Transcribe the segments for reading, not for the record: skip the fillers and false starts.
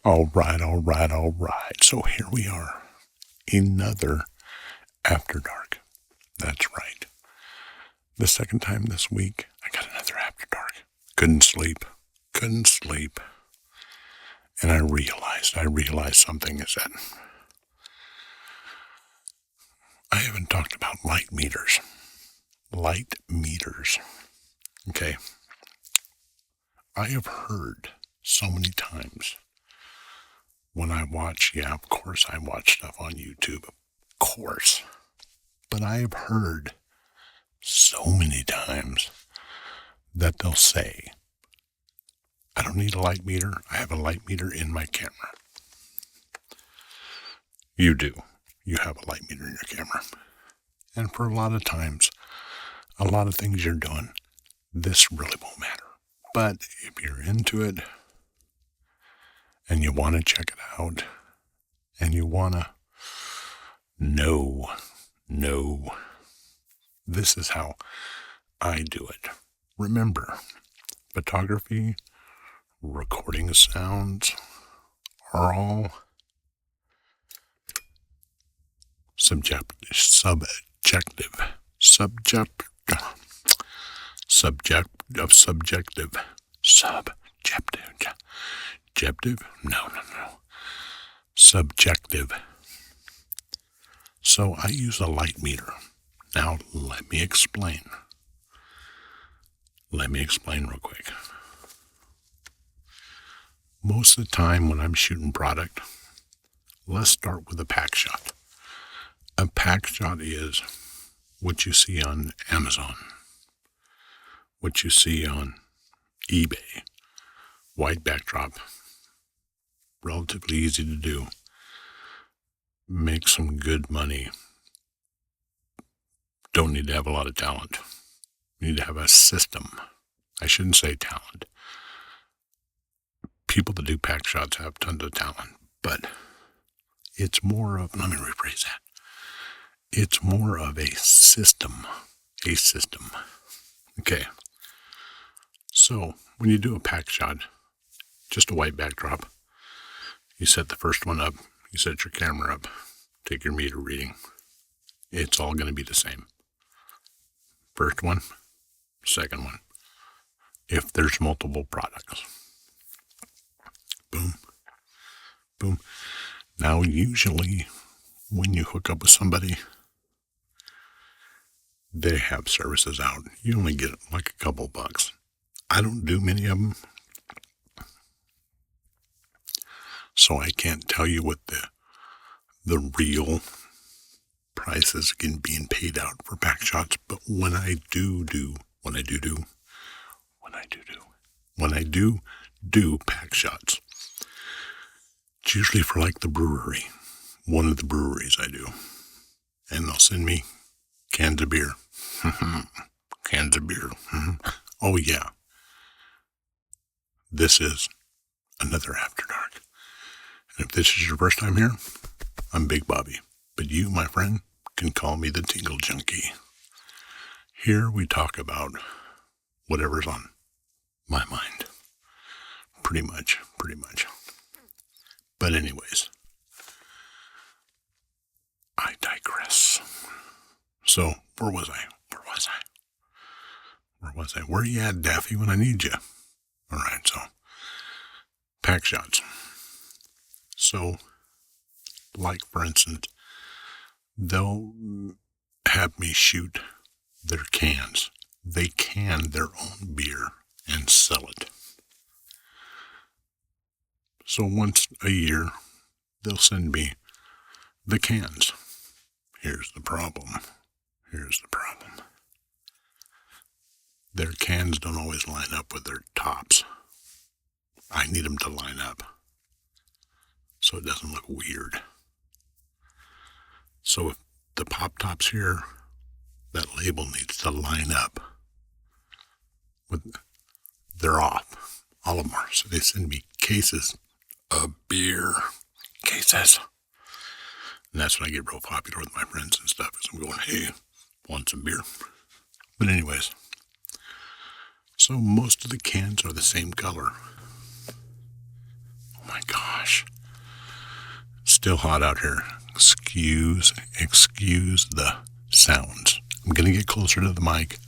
All right, all right, all right. So here we are. Another After Dark. That's right. The second time this week, I got another After Dark. Couldn't sleep. And I realized something is that I haven't talked about light meters. Light meters. Okay. I have heard so many times when I watch, of course I watch stuff on YouTube, of course. But I have heard so many times that they'll say, I don't need a light meter. I have a light meter in my camera. You do. You have a light meter in your camera. And for a lot of times, a lot of things you're doing, this really won't matter. But if you're into it and you want to check it out and you want to know, this is how I do it. Remember, photography, recording sounds are all subjective, subjective. So I use a light meter. Now let me explain. Real quick. Most of the time when I'm shooting product, let's start with a pack shot. A pack shot is what you see on Amazon, what you see on eBay. White backdrop, relatively easy to do. Make some good money. Don't need to have a lot of talent. You need to have a system. I shouldn't say talent. People that do pack shots have tons of talent, but it's more of, let me rephrase that. It's more of a system. Okay. So when you do a pack shot, just a white backdrop, you set the first one up, you set your camera up, take your meter reading. It's all going to be the same. First one, second one. If there's multiple products. Boom. Boom. Now, usually, when you hook up with somebody, they have services out. You only get like a couple bucks. I don't do many of them, so I can't tell you what the real prices being paid out for pack shots. But when I do pack shots, it's usually for like the brewery, one of the breweries I do, and they'll send me cans of beer. Cans of beer. Oh yeah. This is another After Dark. And if this is your first time here, I'm Big Bobby. But you, my friend, can call me the Tingle Junkie. Here we talk about whatever's on my mind. Pretty much. But anyways, I digress. So, where was I? Where you at, Daffy, when I need you? All right, so, pack shots. So, like, for instance, they'll have me shoot their cans. They can their own beer and sell it. So once a year, they'll send me the cans. Here's the problem. Their cans don't always line up with their tops. I need them to line up so it doesn't look weird. So if the pop top's here, that label needs to line up with, they're off. All of them are. So they send me cases of beer. Cases. And that's when I get real popular with my friends and stuff. Because I'm going, hey, want some beer? But anyways. So most of the cans are the same color. Oh my gosh. gosh. Still hot out here. Excuse the sounds. I'm going to get closer to the mic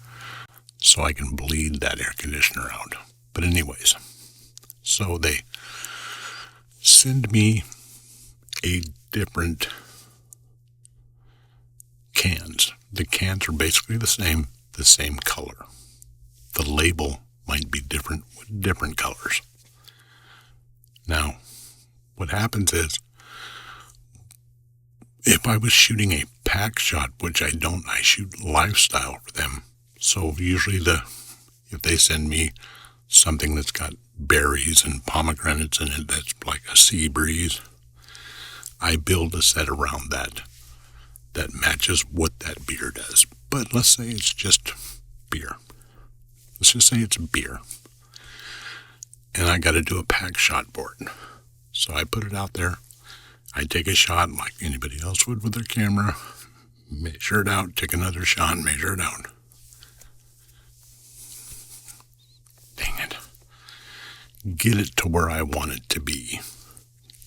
so I can bleed that air conditioner out. But anyways, so they send me a different cans. The cans are basically the same color. The label might be different with different colors. Now, what happens is, if I was shooting a pack shot, which I don't, I shoot lifestyle for them. So usually if they send me something that's got berries and pomegranates in it, that's like a sea breeze, I build a set around that matches what that beer does. But let's say it's just beer. Let's just say it's beer. And I got to do a pack shot for it. So I put it out there. I take a shot like anybody else would with their camera, measure it out, take another shot, measure it out. Dang it. Get it to where I want it to be.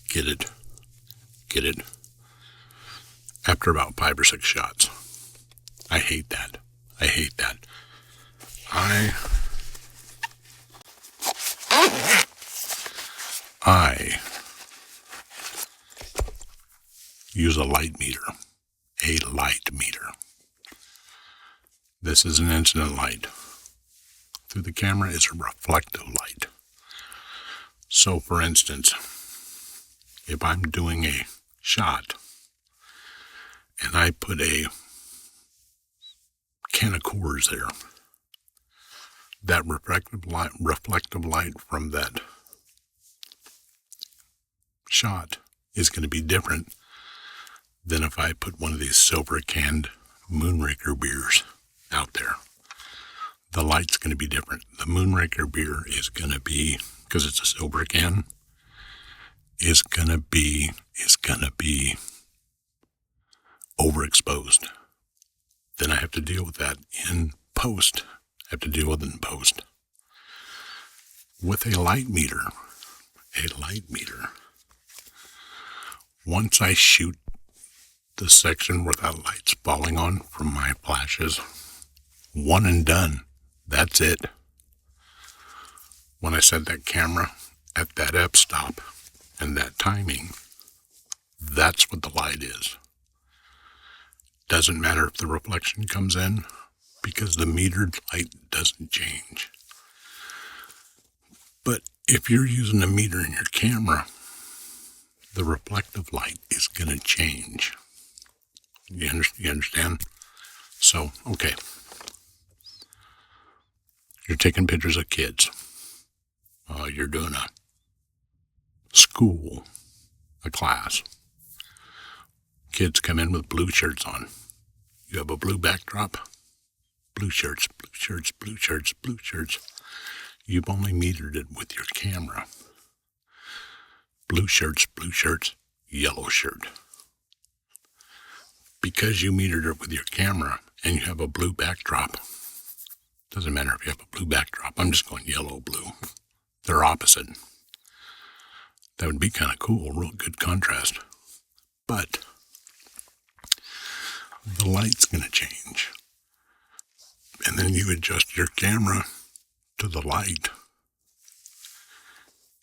Get it. After about 5 or 6 shots. I hate that. I use a light meter. This is an incident light. Through the camera is a reflective light. So for instance, if I'm doing a shot and I put a can of Coors there, that reflective light from that shot is going to be different than if I put one of these silver canned Moonraker beers out there. The light's going to be different. The Moonraker beer is going to be, because it's a silver can, is going to be overexposed. Then I have to deal with that in post. With a light meter, once I shoot the section where that light's falling on from my flashes, one and done. That's it. When I set that camera at that f-stop and that timing, that's what the light is. Doesn't matter if the reflection comes in, because the metered light doesn't change. But if you're using a meter in your camera, the reflective light is going to change. You understand? So, okay. You're taking pictures of kids. You're doing a school, a class. Kids come in with blue shirts on. You have a blue backdrop. Blue shirts. You've only metered it with your camera. Blue shirts, yellow shirt. Because you metered it with your camera and you have a blue backdrop, doesn't matter if you have a blue backdrop, I'm just going yellow, blue. They're opposite. That would be kind of cool, real good contrast. But the light's going to change. And then you adjust your camera to the light.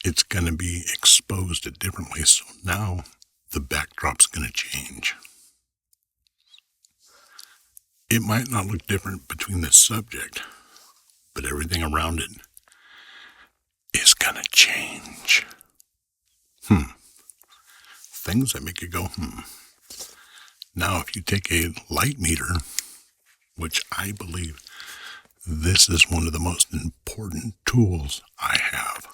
It's going to be exposed it differently. So now the backdrop's going to change. It might not look different between the subject, but everything around it is going to change. Things that make you go, Now, if you take a light meter, which I believe this is one of the most important tools I have,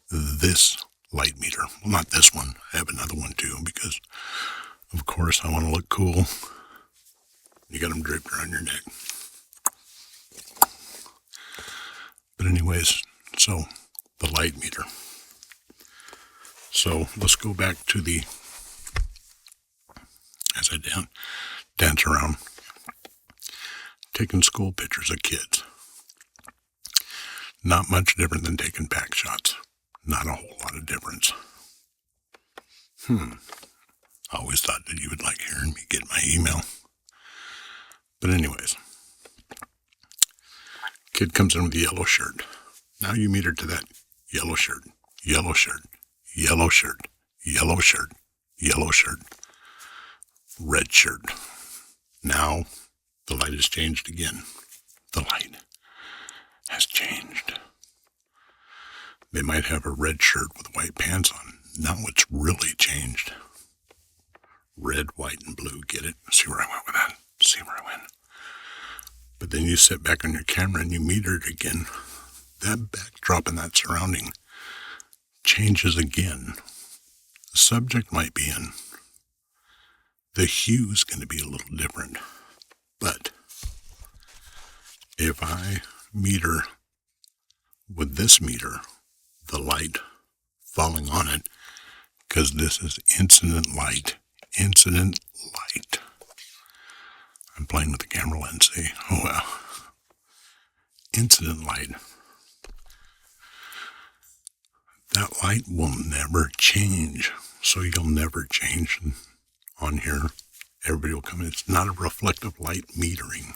this light meter. Well, not this one. I have another one too, because, of course, I want to look cool. You got them draped around your neck. But anyways, so the light meter. So let's go back to as I dance around, taking school pictures of kids. Not much different than taking pack shots. Not a whole lot of difference. I always thought that you would like hearing me get my email. But anyways, kid comes in with a yellow shirt. Now you meter to that yellow shirt, yellow shirt, yellow shirt, yellow shirt, yellow shirt, red shirt. Now the light has changed again. The light has changed. They might have a red shirt with white pants on. Now it's really changed. Red, white, and blue. Get it? See where I went with that? See where I went? But then you sit back on your camera and you meter it again. That backdrop and that surrounding changes again. The subject might be in. The hue is going to be a little different. But if I meter with this meter, the light falling on it, because this is incident light. Incident light. I'm playing with the camera lens, see? Oh, well. Incident light. That light will never change. So you'll never change on here. Everybody will come in. It's not a reflective light metering.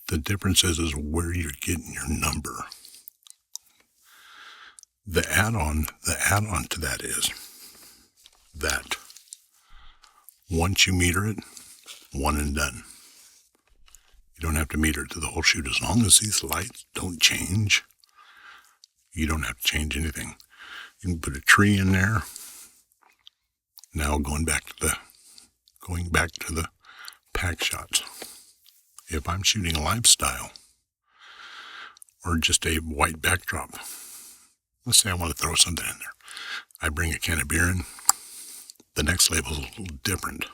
The difference is where you're getting your number. The add-on to that is that once you meter it, one and done. You don't have to meter it to the whole shoot. As long as these lights don't change, you don't have to change anything. You can put a tree in there. Now going back to the pack shots. If I'm shooting a lifestyle or just a white backdrop, let's say I want to throw something in there. I bring a can of beer in. The next label is a little different.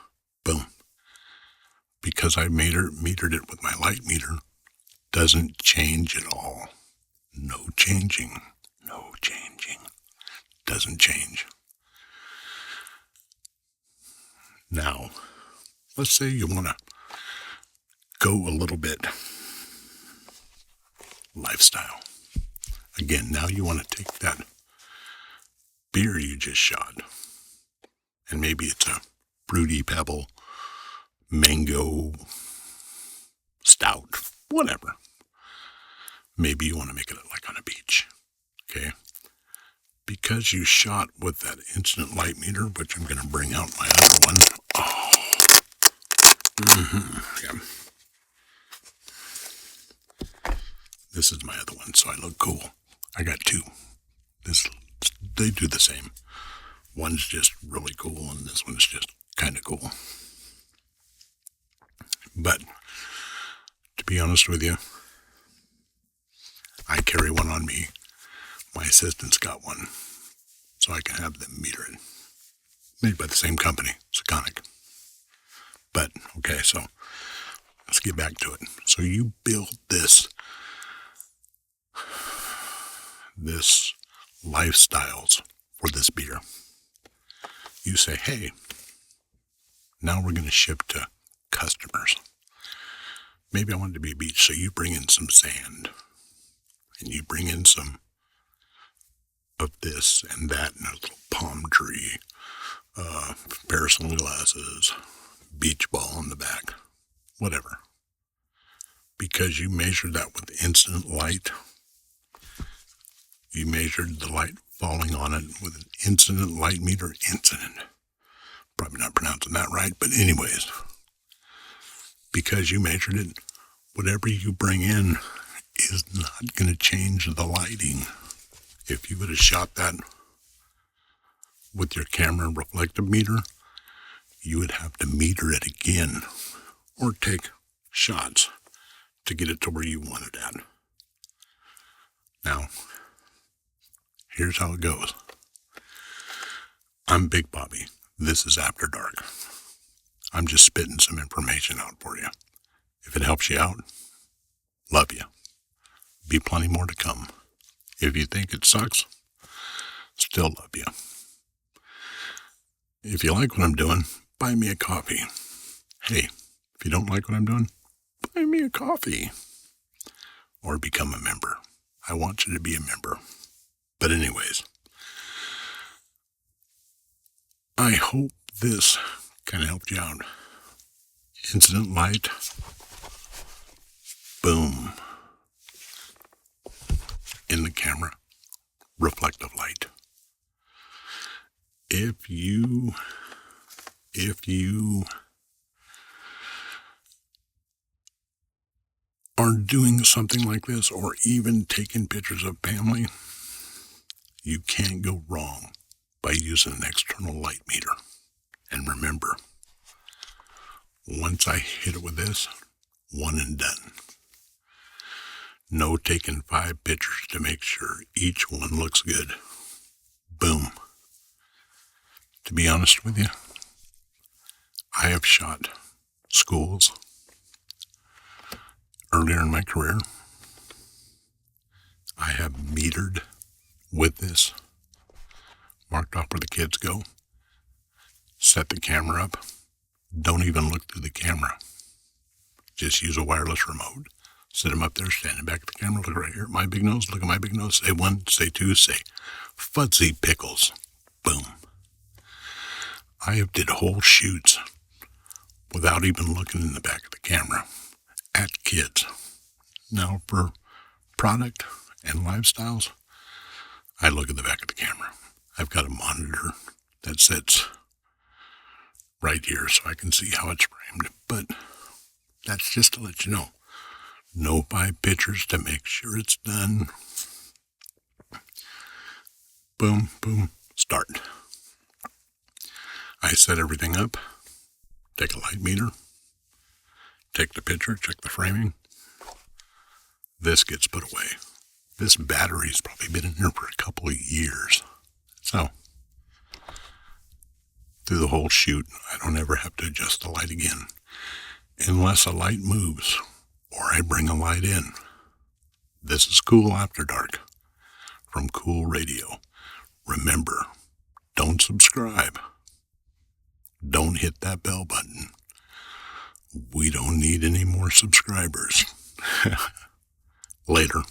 Boom. Because I metered it with my light meter, doesn't change at all. No changing. No changing. Doesn't change. Now, let's say you want to go a little bit lifestyle. Again, now you want to take that beer you just shot, and maybe it's a fruity pebble, mango, stout, whatever. Maybe you want to make it like on a beach, okay? Because you shot with that instant light meter, which I'm going to bring out my other one. Oh, yeah. This is my other one, so I look cool. I got two. They do the same. One's just really cool, and this one's just kind of cool. But, to be honest with you, I carry one on me. My assistant's got one, so I can have them meter it. Made by the same company, Seconic. But, okay, so let's get back to it. So you build this lifestyles for this beer. You say, hey, now we're going to ship to customers. Maybe I want it to be a beach, so you bring in some sand, and you bring in some of this and that, and a little palm tree, pair of sunglasses, beach ball in the back, whatever. Because you measured that with instant light, you measured the light falling on it with an incident light meter. Incident. Probably not pronouncing that right, but anyways, because you measured it, whatever you bring in is not going to change the lighting. If you would have shot that with your camera reflective meter, you would have to meter it again or take shots to get it to where you want it at. Now, here's how it goes. I'm Big Bobby. This is After Dark. I'm just spitting some information out for you. If it helps you out, love you. Be plenty more to come. If you think it sucks, still love you. If you like what I'm doing, buy me a coffee. Hey, if you don't like what I'm doing, buy me a coffee. Or become a member. I want you to be a member. But anyways, I hope this kind of helped you out. Incident light. Boom. In the camera. Reflective light. If you are doing something like this, or even taking pictures of family, you can't go wrong by using an external light meter. And remember, once I hit it with this, one and done. No taking 5 pictures to make sure each one looks good. Boom. To be honest with you, I have shot schools earlier in my career. I have metered with this, marked off where the kids go, set the camera up, don't even look through the camera. Just use a wireless remote, sit them up there, standing back at the camera, look right here at my big nose, look at my big nose, say 1, say 2, say fuzzy pickles. Boom. I have did whole shoots without even looking in the back of the camera at kids. Now for product and lifestyles, I look at the back of the camera. I've got a monitor that sits right here so I can see how it's framed, but that's just to let you know. No 5 pictures to make sure it's done. Boom, boom, start. I set everything up, take a light meter, take the picture, check the framing. This gets put away. This battery's probably been in here for a couple of years. So, through the whole shoot, I don't ever have to adjust the light again, unless a light moves or I bring a light in. This is KEWL After Dark from KEWL Radio. Remember, don't subscribe. Don't hit that bell button. We don't need any more subscribers. Later.